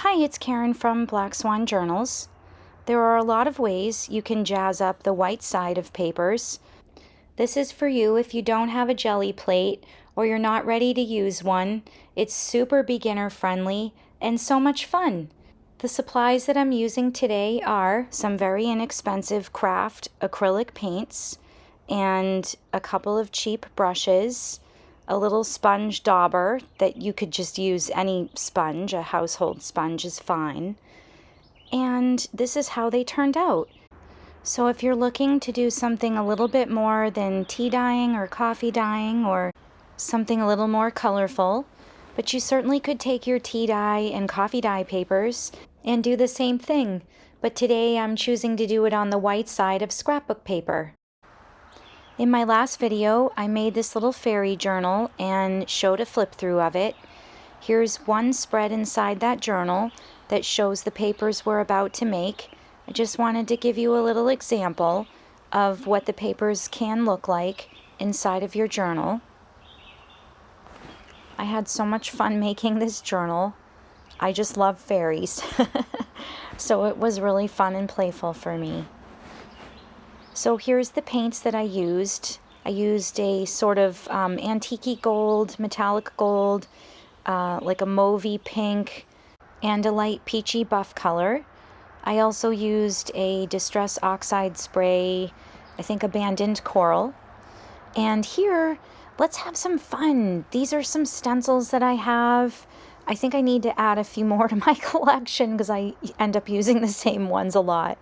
Hi, it's Karen from Black Swan Journals. There are a lot of ways you can jazz up the white side of papers. This is for you if you don't have a Gelli plate or you're not ready to use one. It's super beginner friendly and so much fun. The supplies that I'm using today are some very inexpensive craft acrylic paints and a couple of cheap brushes, a little sponge dauber that you could just use any sponge, a household sponge is fine. And this is how they turned out. So if you're looking to do something a little bit more than tea dyeing or coffee dyeing or something a little more colorful, but you certainly could take your tea dye and coffee dye papers and do the same thing. But today I'm choosing to do it on the white side of scrapbook paper. In my last video, I made this little fairy journal and showed a flip through of it. Here's one spread inside that journal that shows the papers we're about to make. I just wanted to give you a little example of what the papers can look like inside of your journal. I had so much fun making this journal. I just love fairies. So it was really fun and playful for me. So here's the paints that I used. I used a sort of antique gold, metallic gold, like a mauvey pink, and a light peachy buff color. I also used a distress oxide spray, I think abandoned coral. And here, let's have some fun. These are some stencils that I have. I think I need to add a few more to my collection because I end up using the same ones a lot.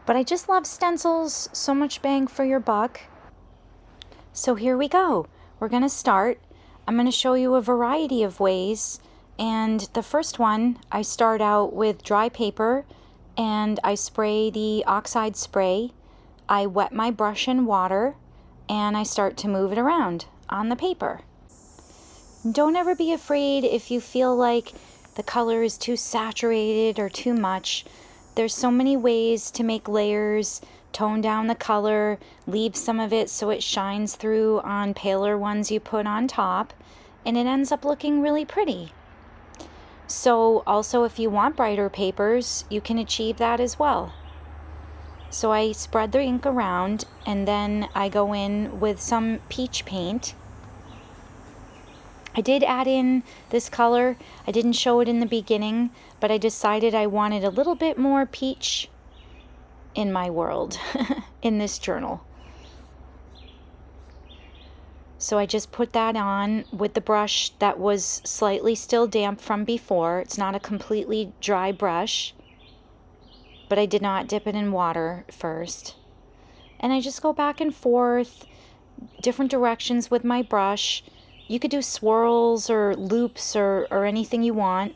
But I just love stencils, so much bang for your buck. So here we go. We're going to start. I'm going to show you a variety of ways. And the first one, I start out with dry paper and I spray the oxide spray. I wet my brush in water and I start to move it around on the paper. Don't ever be afraid if you feel like the color is too saturated or too much. There's so many ways to make layers, tone down the color, leave some of it so it shines through on paler ones you put on top, and it ends up looking really pretty. So also if you want brighter papers, you can achieve that as well. So I spread the ink around and then I go in with some peach paint. I did add in this color. I didn't show it in the beginning, but I decided I wanted a little bit more peach in my world, in this journal. So I just put that on with the brush that was slightly still damp from before. It's not a completely dry brush, but I did not dip it in water first. And I just go back and forth, different directions with my brush. You could do swirls or loops or anything you want.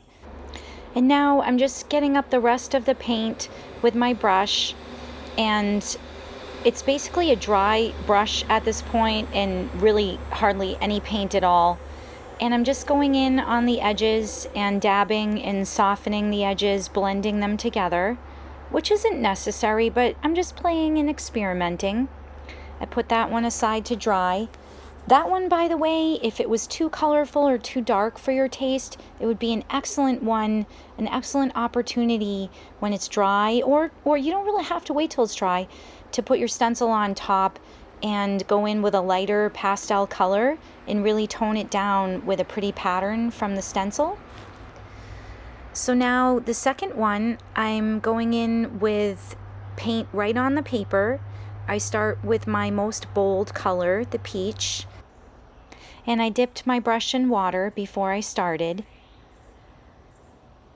And now I'm just getting up the rest of the paint with my brush, and it's basically a dry brush at this point and really hardly any paint at all. And I'm just going in on the edges and dabbing and softening the edges, blending them together, which isn't necessary, but I'm just playing and experimenting. I put that one aside to dry. That one, by the way, if it was too colorful or too dark for your taste, it would be an excellent one, an excellent opportunity when it's dry, or you don't really have to wait till it's dry, to put your stencil on top and go in with a lighter pastel color and really tone it down with a pretty pattern from the stencil. So now the second one, I'm going in with paint right on the paper. I start with my most bold color, the peach, and I dipped my brush in water before I started.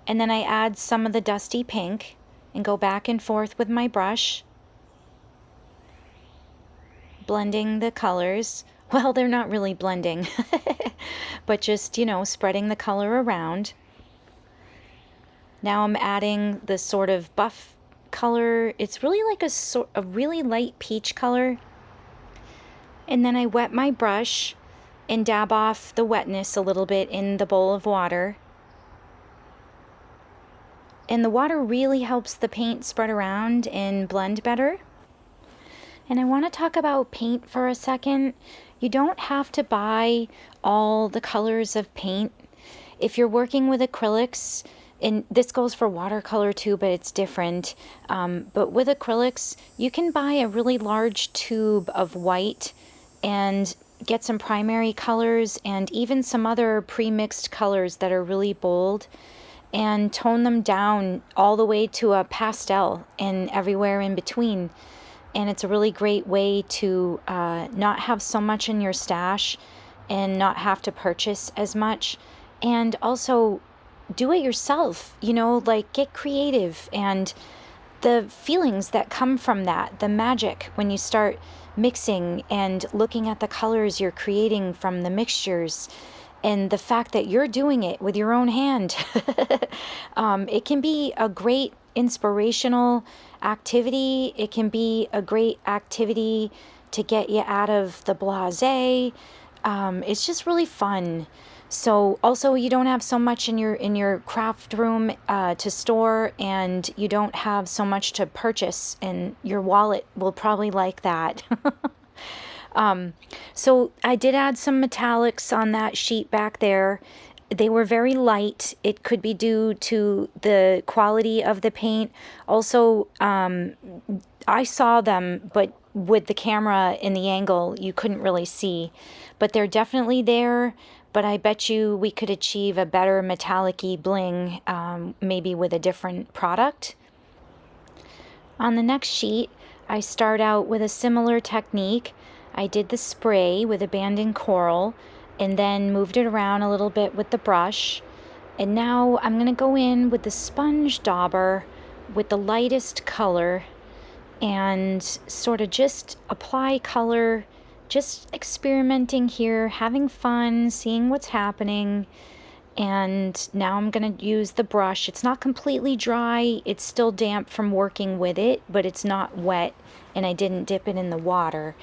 And then I add some of the dusty pink and go back and forth with my brush, blending the colors. Well, they're not really blending, but just, spreading the color around. Now I'm adding the sort of buff color. It's really like a really light peach color. And then I wet my brush and dab off the wetness a little bit in the bowl of water. And the water really helps the paint spread around and blend better. And I want to talk about paint for a second. You don't have to buy all the colors of paint. If you're working with acrylics, And this goes for watercolor too, but it's different. But with acrylics, you can buy a really large tube of white and get some primary colors and even some other pre-mixed colors that are really bold, and tone them down all the way to a pastel and everywhere in between. And it's a really great way to not have so much in your stash and not have to purchase as much, and also do it yourself, you know, like get creative. And the feelings that come from that, the magic when you start mixing and looking at the colors you're creating from the mixtures, and the fact that you're doing it with your own hand. It can be a great inspirational activity. It can be a great activity to get you out of the blasé. It's just really fun. So also, you don't have so much in your craft room to store, and you don't have so much to purchase, and your wallet will probably like that. So I did add some metallics on that sheet back there. They were very light. It could be due to the quality of the paint. Also, I saw them, but with the camera in the angle, you couldn't really see. But they're definitely there. But I bet you we could achieve a better metallic-y bling, maybe with a different product. On the next sheet, I start out with a similar technique. I did the spray with abandoned coral and then moved it around a little bit with the brush. And now I'm going to go in with the sponge dauber with the lightest color and sort of just apply color, just experimenting here, having fun, seeing what's happening. And now I'm going to use the brush. It's not completely dry. It's still damp from working with it, but it's not wet, and I didn't dip it in the water.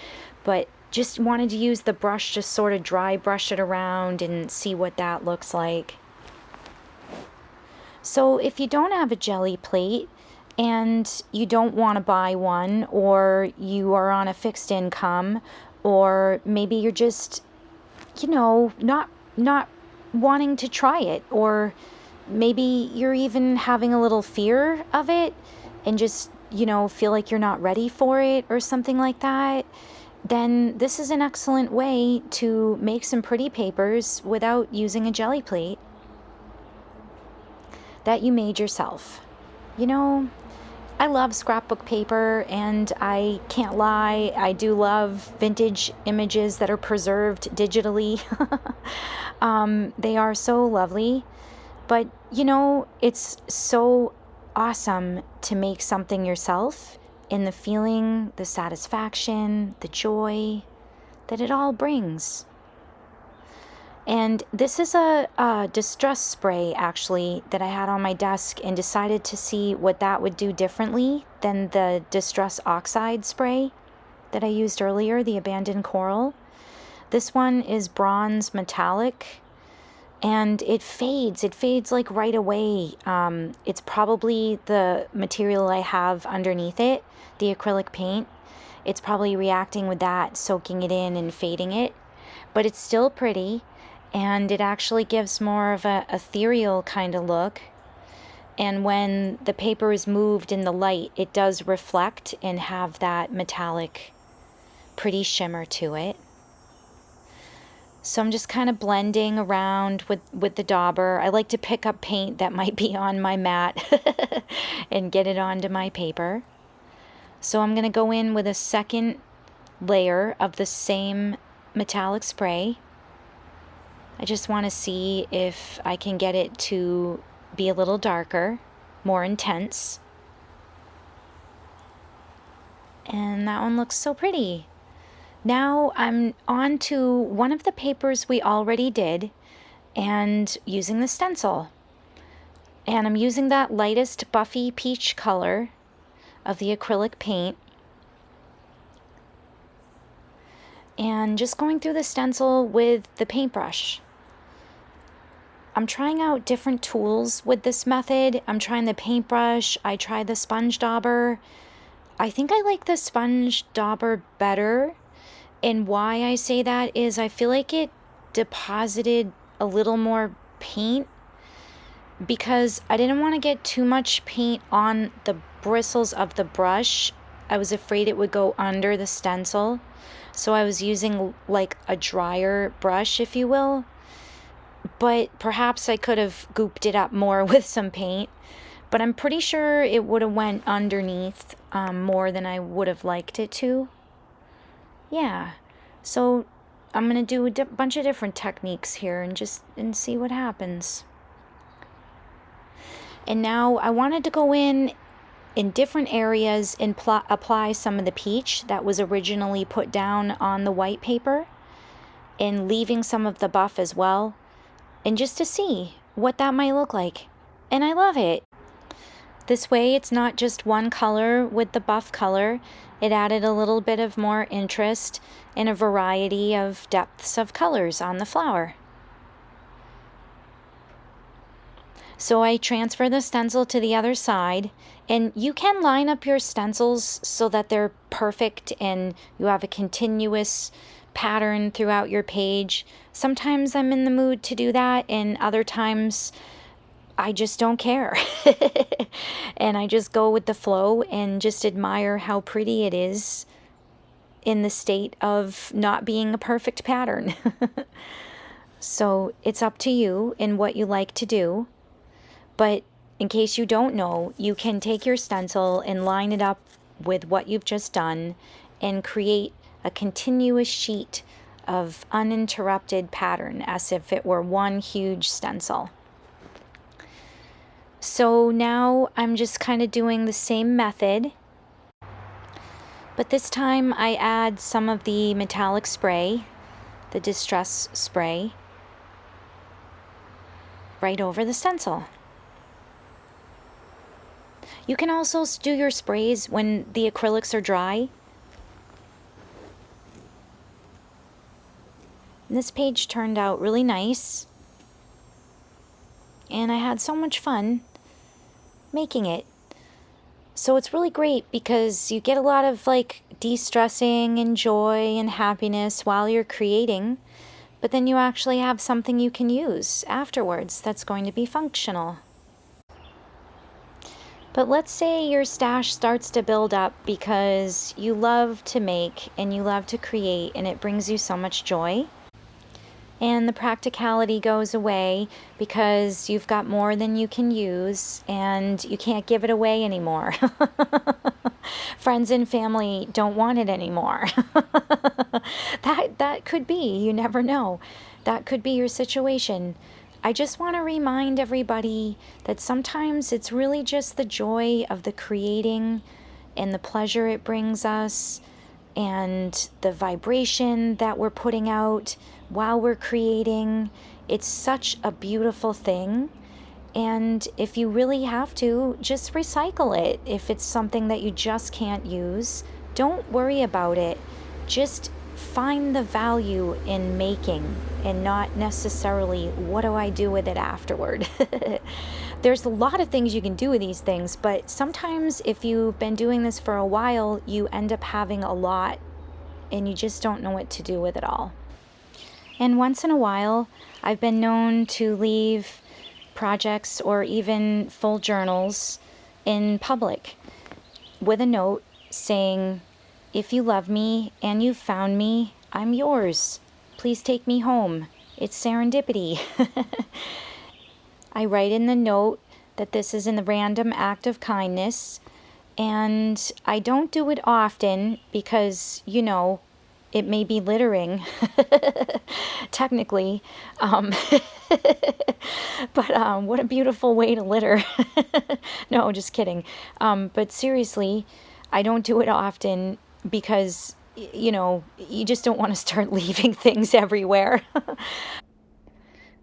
But just wanted to use the brush to sort of dry brush it around and see what that looks like. So if you don't have a Gelli plate and you don't want to buy one, or you are on a fixed income, or maybe you're just, you know, not wanting to try it, or maybe you're even having a little fear of it and just, you know, feel like you're not ready for it or something like that, then this is an excellent way to make some pretty papers without using a Gelli plate that you made yourself. You know, I love scrapbook paper, and I can't lie, I do love vintage images that are preserved digitally. They are so lovely, but you know, it's so awesome to make something yourself, and the feeling, the satisfaction, the joy that it all brings. And this is a distress spray, actually, that I had on my desk and decided to see what that would do differently than the distress oxide spray that I used earlier, the abandoned coral. This one is bronze metallic, and it fades like right away. It's probably the material I have underneath it, the acrylic paint. It's probably reacting with that, soaking it in and fading it, but it's still pretty. And it actually gives more of a ethereal kind of look. And when the paper is moved in the light, it does reflect and have that metallic, pretty shimmer to it. So I'm just kind of blending around with the dauber. I like to pick up paint that might be on my mat and get it onto my paper. So I'm going to go in with a second layer of the same metallic spray. I just want to see if I can get it to be a little darker, more intense. And that one looks so pretty. Now I'm on to one of the papers we already did and using the stencil. And I'm using that lightest buffy peach color of the acrylic paint. And just going through the stencil with the paintbrush. I'm trying out different tools with this method. I'm trying the paintbrush. I tried the sponge dauber. I think I like the sponge dauber better. And why I say that is I feel like it deposited a little more paint because I didn't want to get too much paint on the bristles of the brush. I was afraid it would go under the stencil. So I was using like a drier brush, if you will. But perhaps I could have gooped it up more with some paint. But I'm pretty sure it would have went underneath more than I would have liked it to. Yeah. So I'm going to do a bunch of different techniques here and see what happens. And now I wanted to go in different areas and apply some of the peach that was originally put down on the white paper, and leaving some of the buff as well, and just to see what that might look like. And I love it. This way it's not just one color with the buff color. It added a little bit of more interest and a variety of depths of colors on the flower. So I transfer the stencil to the other side, and you can line up your stencils so that they're perfect and you have a continuous pattern throughout your page. Sometimes I'm in the mood to do that, and other times I just don't care. And I just go with the flow and just admire how pretty it is in the state of not being a perfect pattern. So it's up to you in what you like to do. But in case you don't know, you can take your stencil and line it up with what you've just done and create a continuous sheet of uninterrupted pattern as if it were one huge stencil. So now I'm just kind of doing the same method, but this time I add some of the metallic spray, the distress spray, right over the stencil. You can also do your sprays when the acrylics are dry. And this page turned out really nice, and I had so much fun making it. So it's really great because you get a lot of like de-stressing and joy and happiness while you're creating, but then you actually have something you can use afterwards that's going to be functional. But let's say your stash starts to build up because you love to make and you love to create, and it brings you so much joy. And the practicality goes away because you've got more than you can use and you can't give it away anymore. Friends and family don't want it anymore. That could be, you never know. That could be your situation. I just want to remind everybody that sometimes it's really just the joy of the creating and the pleasure it brings us and the vibration that we're putting out while we're creating. It's such a beautiful thing. And if you really have to, just recycle it. If it's something that you just can't use, don't worry about it. Just find the value in making and not necessarily what do I do with it afterward. There's a lot of things you can do with these things, but sometimes if you've been doing this for a while, you end up having a lot and you just don't know what to do with it all. And once in a while, I've been known to leave projects or even full journals in public with a note saying, "If you love me and you've found me, I'm yours. Please take me home. It's serendipity." I write in the note that this is a random act of kindness, and I don't do it often because, you know, it may be littering, technically. But what a beautiful way to litter. No, just kidding. But seriously, I don't do it often because, you know, you just don't want to start leaving things everywhere.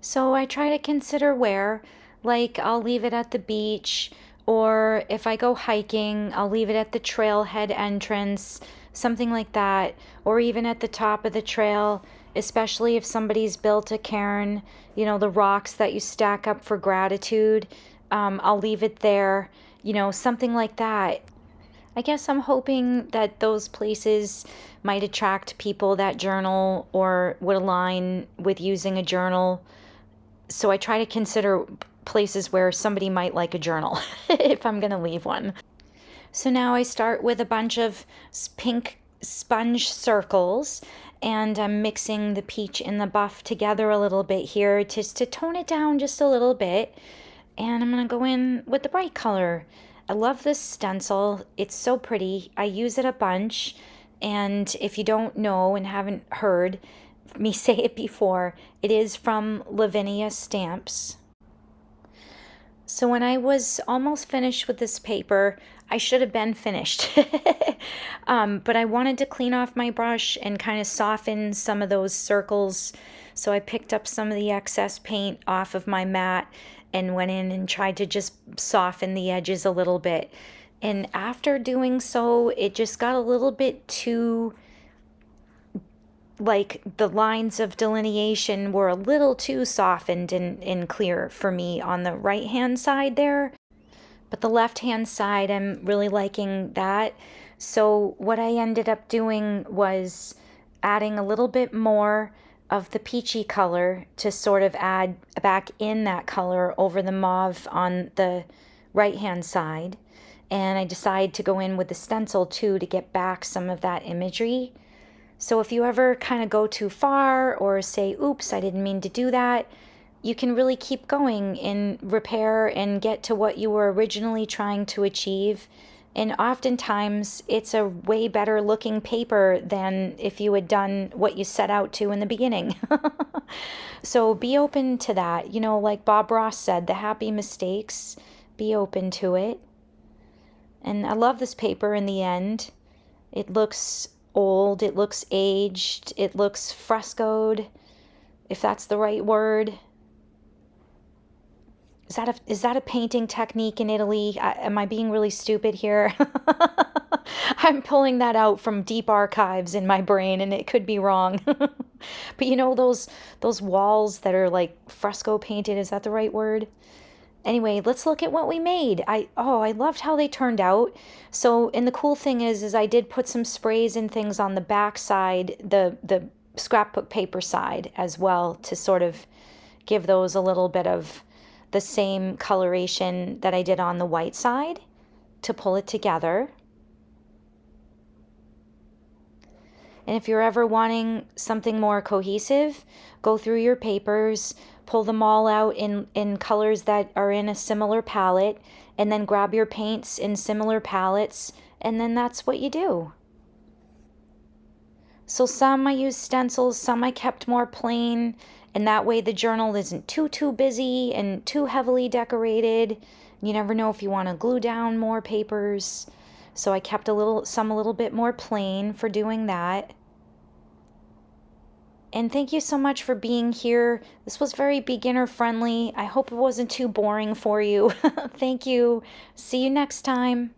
So I try to consider where, like I'll leave it at the beach, or if I go hiking, I'll leave it at the trailhead entrance, something like that, or even at the top of the trail, especially if somebody's built a cairn, you know, the rocks that you stack up for gratitude. I'll leave it there, you know, something like that. I guess I'm hoping that those places might attract people that journal or would align with using a journal. So I try to consider places where somebody might like a journal if I'm gonna leave one. So now I start with a bunch of pink sponge circles, and I'm mixing the peach and the buff together a little bit here just to tone it down just a little bit. And I'm gonna go in with the bright color. I love this stencil. It's so pretty. I use it a bunch. And if you don't know and haven't heard me say it before, it is from Lavinia Stamps. So when I was almost finished with this paper, I should have been finished. But I wanted to clean off my brush and kind of soften some of those circles. So I picked up some of the excess paint off of my mat and went in and tried to just soften the edges a little bit. And after doing so, it just got a little bit too, like the lines of delineation were a little too softened and clear for me on the right hand side there. But the left hand side, I'm really liking that. So what I ended up doing was adding a little bit more of the peachy color to sort of add back in that color over the mauve on the right hand side. And I decided to go in with the stencil too to get back some of that imagery. So if you ever kind of go too far or say, oops, I didn't mean to do that, you can really keep going and repair and get to what you were originally trying to achieve. And oftentimes it's a way better looking paper than if you had done what you set out to in the beginning. So be open to that. You know, like Bob Ross said, the happy mistakes, be open to it. And I love this paper in the end. It looks old, it looks aged, it looks frescoed, if that's the right word. Is that a painting technique in Italy? Am I being really stupid here? I'm pulling that out from deep archives in my brain, and it could be wrong. But you know those walls that are like fresco painted, is that the right word? Anyway, let's look at what we made. I loved how they turned out. So, and the cool thing is I did put some sprays and things on the back side, the scrapbook paper side as well, to sort of give those a little bit of the same coloration that I did on the white side to pull it together. And if you're ever wanting something more cohesive, go through your papers, pull them all out in colors that are in a similar palette, and then grab your paints in similar palettes, and then that's what you do. So some I used stencils, some I kept more plain, and that way the journal isn't too busy and too heavily decorated. You never know if you want to glue down more papers. So I kept some a little bit more plain for doing that. And thank you so much for being here. This was very beginner friendly. I hope it wasn't too boring for you. Thank you. See you next time.